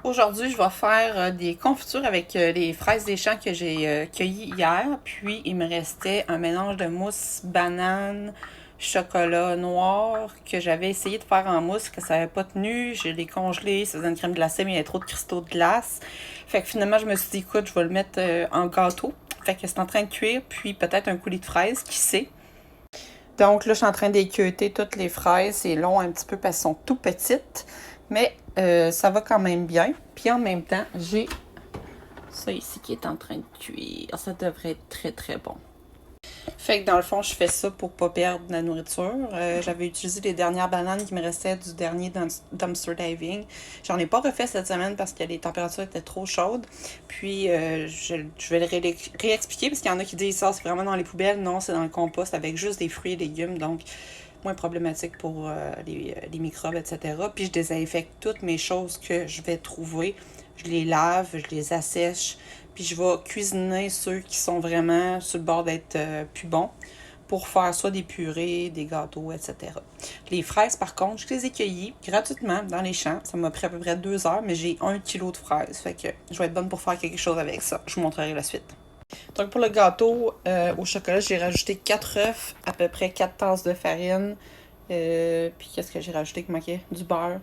Aujourd'hui, je vais faire des confitures avec les fraises des champs que j'ai cueillies hier. Puis, il me restait un mélange de mousse banane, chocolat noir que j'avais essayé de faire en mousse, que ça n'avait pas tenu. Je l'ai congelé, ça faisait une crème glacée, mais il y avait trop de cristaux de glace. Fait que finalement, je me suis dit, écoute, je vais le mettre en gâteau. Fait que c'est en train de cuire, puis peut-être un coulis de fraises, qui sait. Donc là, je suis en train d'équeuter toutes les fraises. C'est long un petit peu parce qu'elles sont tout petites. Mais ça va quand même bien. Puis en même temps, j'ai ça ici qui est en train de cuire. Ça devrait être très très bon. Fait que dans le fond, je fais ça pour pas perdre la nourriture. J'avais utilisé les dernières bananes qui me restaient du dernier dumpster diving. J'en ai pas refait cette semaine parce que les températures étaient trop chaudes. Puis je vais le réexpliquer parce qu'il y en a qui disent ça, c'est vraiment dans les poubelles. Non, c'est dans le compost avec juste des fruits et légumes. Donc, moins problématique pour les microbes, etc. Puis je désinfecte toutes mes choses que je vais trouver. Je les lave, je les assèche. Puis je vais cuisiner ceux qui sont vraiment sur le bord d'être plus bons pour faire soit des purées, des gâteaux, etc. Les fraises, par contre, je les ai cueillies gratuitement dans les champs. Ça m'a pris à peu près 2 heures, mais j'ai 1 kilo de fraises. Fait que je vais être bonne pour faire quelque chose avec ça. Je vous montrerai la suite. Donc pour le gâteau au chocolat, j'ai rajouté 4 œufs, à peu près 4 tasses de farine. Puis qu'est-ce que j'ai rajouté qui manquait? Du beurre.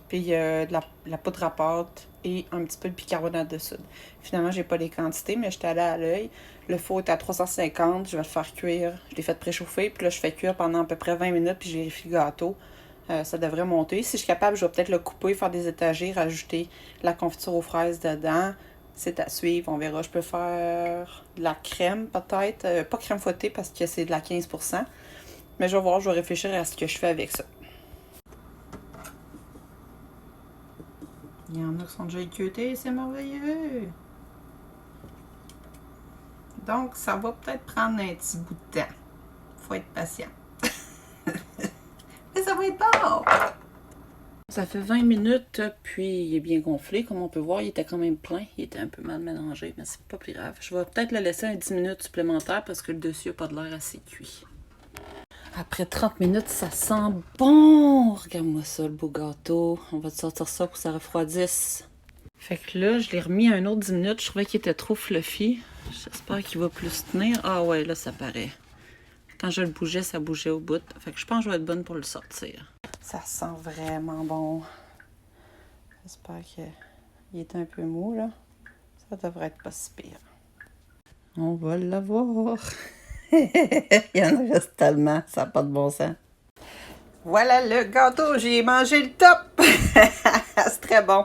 Puis de la poudre à pâte et un petit peu de bicarbonate de soude. Finalement, j'ai pas les quantités, mais j'étais allée à l'œil. Le four est à 350, je vais le faire cuire. Je l'ai fait préchauffer, puis là, je fais cuire pendant à peu près 20 minutes, puis je vérifie le gâteau. Ça devrait monter. Si je suis capable, je vais peut-être le couper, faire des étagers, rajouter la confiture aux fraises dedans. C'est à suivre, on verra. Je peux faire de la crème, peut-être. Pas crème fouettée, parce que c'est de la 15%. Mais je vais voir, je vais réfléchir à ce que je fais avec ça. Il y en a qui sont déjà équeutés, c'est merveilleux. Donc, ça va peut-être prendre un petit bout de temps. Faut être patient. Mais ça va être bon! Ça fait 20 minutes, puis il est bien gonflé. Comme on peut voir, il était quand même plein. Il était un peu mal mélangé, mais c'est pas plus grave. Je vais peut-être le laisser un 10 minutes supplémentaires parce que le dessus n'a pas de l'air assez cuit. Après 30 minutes, ça sent bon! Regarde-moi ça, le beau gâteau. On va te sortir ça pour que ça refroidisse. Fait que là, je l'ai remis à un autre 10 minutes. Je trouvais qu'il était trop fluffy. J'espère qu'il va plus tenir. Ah ouais, là, ça paraît. Quand je le bougeais, ça bougeait au bout. Fait que je pense que je vais être bonne pour le sortir. Ça sent vraiment bon. J'espère qu'il est un peu mou, là. Ça devrait être pas si pire. On va l'avoir. Il y en reste tellement, ça n'a pas de bon sens. Voilà le gâteau, j'ai mangé le top! C'est très bon.